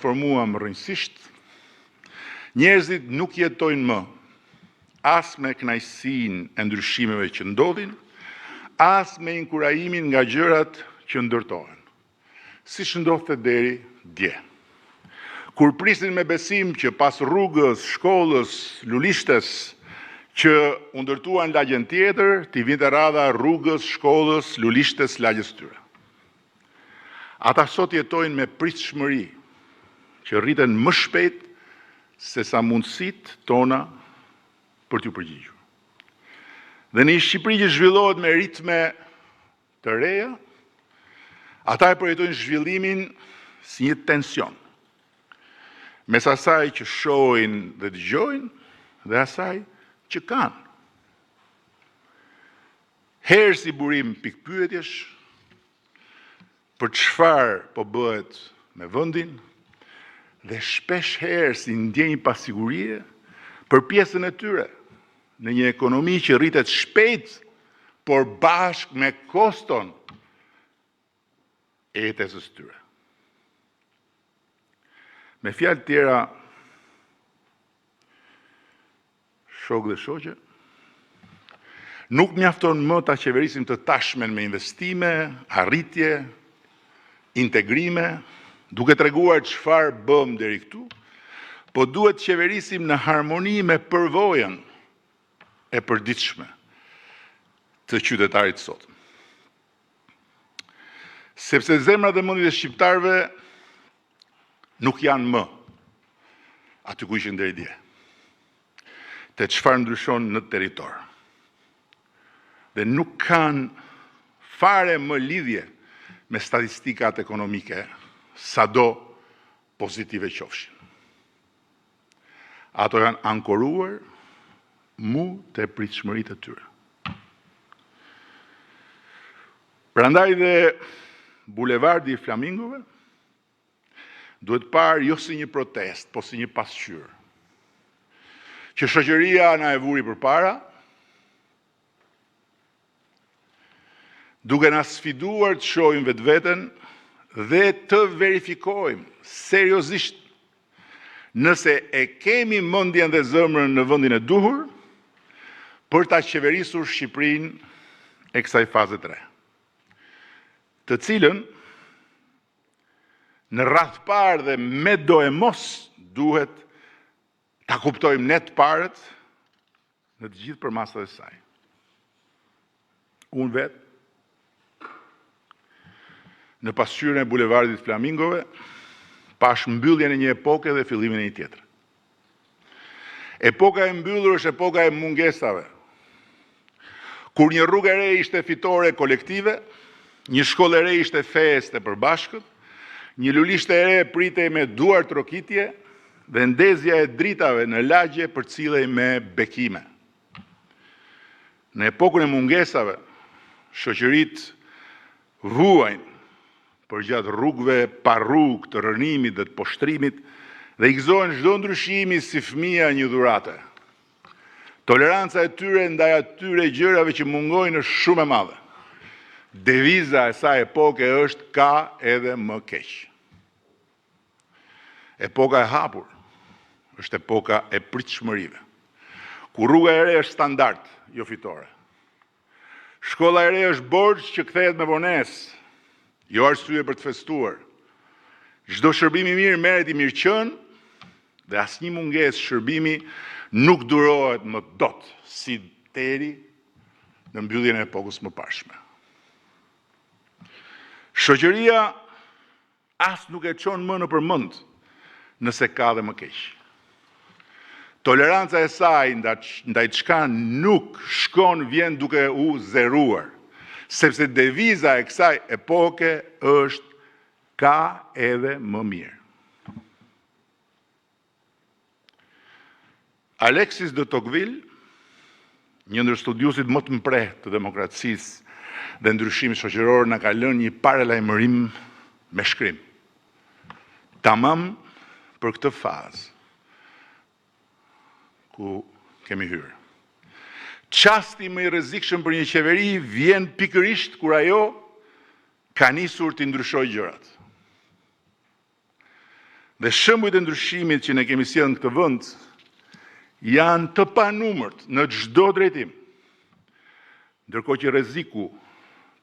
transformuam rrënjësisht, njerëzit nuk jetojnë më as me kënaqësinë e ndryshimeve që ndodhin, as me inkurajimin nga gjërat që ndërtohen, siç ndodhte deri dje. Kur prisin me besim që pas rrugës, shkollës, lulishtes, që u ndërtuan lagjen tjetër, t'i vinte radha rrugës, shkollës, lulishtes, lagjes tyre. Ata sot jetojnë me pritshmëri, që rriten më shpejt se sa mundësitë tona për t'ju përgjigjur. Dhe në një Shqipëri që zhvillohet me ritme të reja, ata e përjetojnë zhvillimin si një tension, mes asaj që shohin dhe dëgjojnë dhe asaj që kanë. Herë si burim pikpyetjesh për çfarë po bëhet me vendin dhe shpesh herë si ndjenjë pasigurie për pjesën e tyre në një ekonomi që rritet shpejt, por bashkë me koston e jetesës tyre. Me fjalë tjera, shok dhe shoqe, nuk mjafton më ta qeverisim të tashmen me investime, arritje, integrime, duke treguar çfarë bëm deri këtu, po duhet qeverisim në harmoni me përvojën e përditshme të qytetarit sot. Sepse zemrat dhe mendjet e shqiptarëve nuk janë më aty ku ishin deri dje. Te çfarë ndryshon në territor. Dhe nuk kanë fare më lidhje me statistikat ekonomike, sado pozitive qofshin. Ato janë ankoruar mu të pritshmëritë e tyre. Prandaj dhe bulevardi i Flamingove duhet parë jo si një protest, po si një pasqyrë, që shoqëria na e vuri përpara, duke na sfiduar të shohim vetveten dhe të verifikojmë seriozisht nëse e kemi mendjen dhe zemrën në vendin e duhur për ta qeverisur Shqipërinë e kësaj faze 3, të cilën në radh parë dhe me do e mos duhet ta kuptojmë ne të parët në të gjithë përmasat e saj. Unë vetë, në pasqyrën e bulevardit Flamingove, pash mbylljen e një epoke dhe fillimin e një tjetër. Epoka e mbyllur është epoka e mungesave, kur një rrugë e re ishte fitore kolektive, një shkollë e re ishte festë e përbashkët, një lulishte e re pritej me duar trokitje dhe ndezja e dritave në lagje përcillej me bekime. Në epokën e mungesave, shoqëritë vuajnë përgjatë rrugëve pa rrugë të rënimit dhe të poshtrimit dhe i gëzojnë çdo ndryshimi si fëmia një dhurate. Toleranca e tyre ndaj atyre gjërave që mungojnë është shumë e madhe. Deviza e saj epoke është ka edhe më keq. Epoka e hapur është epoka e pritshmërive, ku rruga e re është standard, jo fitore. Shkolla e re është borxh që kthehet me vonesë, jo arsye për të festuar. Çdo shërbim i mirë merret i mirëqenë dhe asnjë mungesë shërbimi nuk durohet më dot si deri në mbylljen e epokës më parshme. Shoqëria as nuk e çon më në përmend nëse ka dhe më keq. Toleranca e saj ndaj çka nuk shkon vjen duke u zeruar, sepse deviza e kësaj epoke është ka edhe më mirë. Alexis de Tocqueville, një ndër studiuesit më të mprehtë të demokracisë dhe ndryshimit shoqëror, na ka lënë një paralajmërim me shkrim. Tamam për këtë fazë ku kemi hyrë. Çasti më i rrezikshëm për një qeveri vjen pikërisht kur ajo ka nisur të ndryshojë gjërat. Dhe shembujt e ndryshimit që ne kemi sjellë në këtë vend janë të panumërt në çdo drejtim. Ndërkohë që rreziku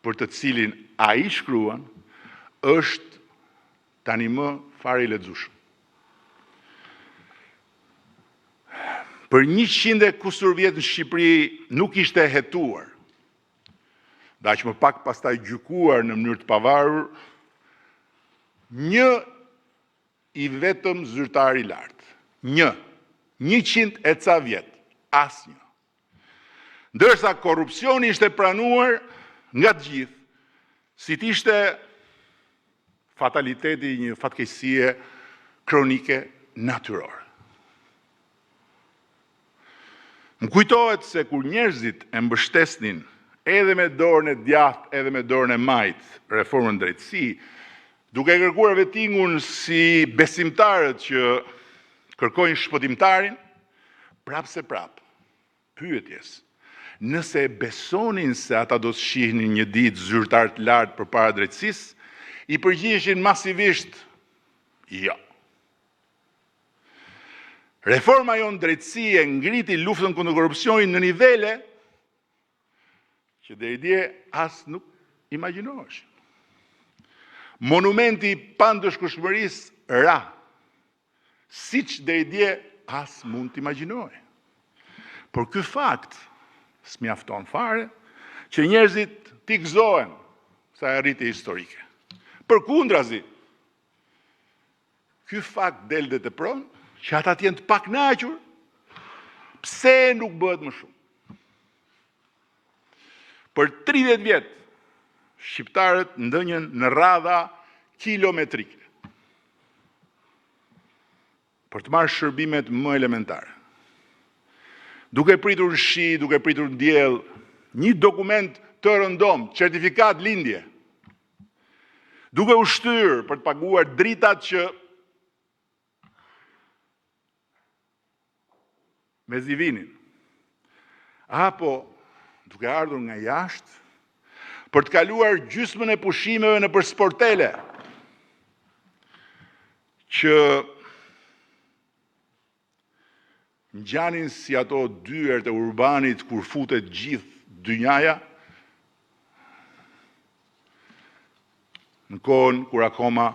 për të cilin ai shkruan është tani më fare i lexueshëm. Për 100 e kusur vjet në Shqipëri nuk ishte hetuar, dhe aq më pak pastaj gjykuar në mënyrë të pavarur, një i vetëm zyrtar i lartë. 100 e ca vjet, asnjë. Ndërsa korrupsioni ishte pranuar nga të gjithë, si t'ishte fataliteti, një fatkeqësie kronike natyrore. Më kujtohet se kur njerëzit e mbështesnin edhe me dorën e djathtë edhe me dorën e majtë reformën drejtësi, duke kërkuar vettingun si besimtarët që kërkojnë shpëtimtarin, prapë se prapë, pyetjes, nëse e besonin se ata do të shihnin një ditë zyrtar të lartë përpara drejtësisë, i përgjigjeshin masivisht jo. Reforma jonë drejtësi e ngriti luftën kundër korrupsionit në nivele që deri dje as nuk imagjinoheshin. Monumenti i pandëshkueshmërisë ra, siç deri dje as mund të imagjinohej. Por ky fakt s'mjafton fare që njerëzit t'i gëzohen sa arritje historike. Përkundrazi, ky fakt del dhe tepron që ata t'jenë të pakënaqur, pse nuk bëhet më shumë. Për 30 vjet, shqiptarët ndënjën në radha kilometrike për të marrë shërbimet më elementare. Duke pritur në shi, duke pritur në diell, një dokument të rëndom, certifikat lindje, duke u shtyrë për të paguar dritat që me zivinin, apo duke ardhur nga jashtë për të kaluar gjysmën e pushimeve në për sportele, që ngjanin si ato dyert e urbanit kur futet gjithë dynjaja, në kohën kur akoma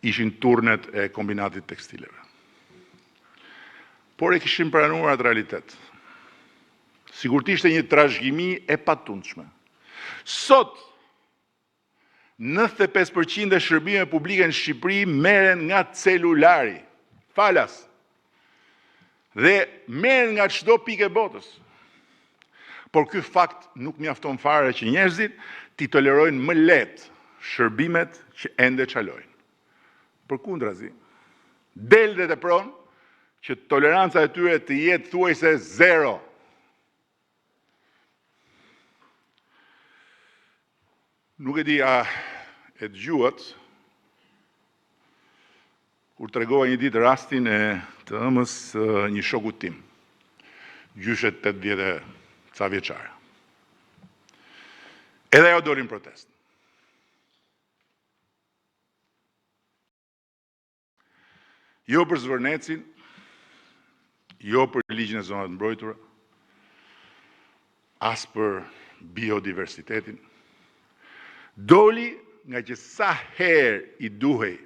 ishin turnet e kombinatit tekstileve. Por e kishin pranuar atë realitet. Sigurt ishte një trashëgimi e patundshme. Sot, 95% e shërbimeve publike në Shqipëri merren nga celulari, falas, dhe merren nga çdo pikë e botës. Por ky fakt nuk mjafton fare që njerëzit t'i tolerojnë më lehtë shërbimet që ende çalojnë. Përkundrazi, del dhe tepron që toleranca e tyre të jetë thuajse zero. Nuk e di a e dëgjuat kur tregova një ditë rastin e të ëmës një shokut tim, gjyshet 80 ca vjeçare. Edhe ajo doli në protestë. Jo për Zvërnecin, jo për ligjin e zonave të mbrojtura, as për biodiversitetin. Doli nga që sa herë i duhej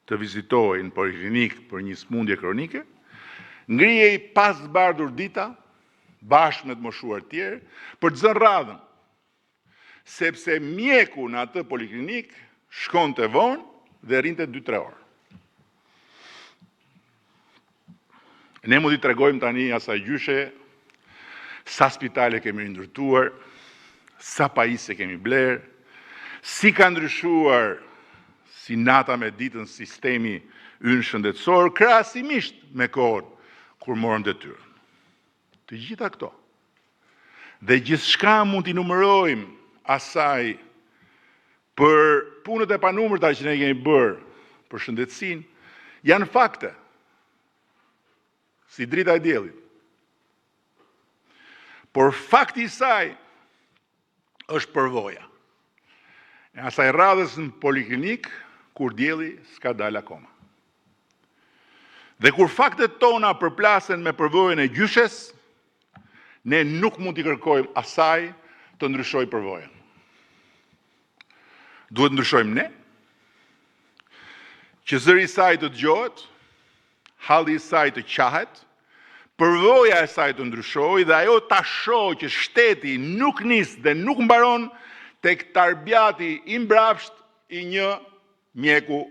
të vizitohej në poliklinik për një smundje kronike, ngrihej pas zbardhur dita, bashkë me të moshuar tjerë, për të zënë radhën, sepse mjeku në atë poliklinik shkonte vonë dhe rrinte 2-3 orë. Ne mund t'i tregojmë tani asaj gjyshe, sa spitale kemi ndërtuar, sa pajisje kemi blerë, si ka ndryshuar si nata me ditën sistemi ynë shëndetësor, krahasimisht me kohën kur morëm detyrën. Të gjitha këto. Dhe gjithçka mund t'i numërojmë asaj për punët e panumërta që ne kemi bërë për shëndetësinë, janë fakte. Si drita e diellit. Por fakti i saj është përvoja. E asaj radhës në poliklinik, kur dielli s'ka dalë akoma. Dhe kur faktet tona përplasen me përvojën e gjyshes, ne nuk mund t'i kërkojmë asaj të ndryshojë përvojën. Duhet ndryshojmë ne, që zëri i saj të dëgjohet, halli i saj të qahet, përvoja e saj të ndryshojë dhe ajo ta shohë që shteti nuk nis dhe nuk mbaron tek tarbjati i mbrapsht i një mjeku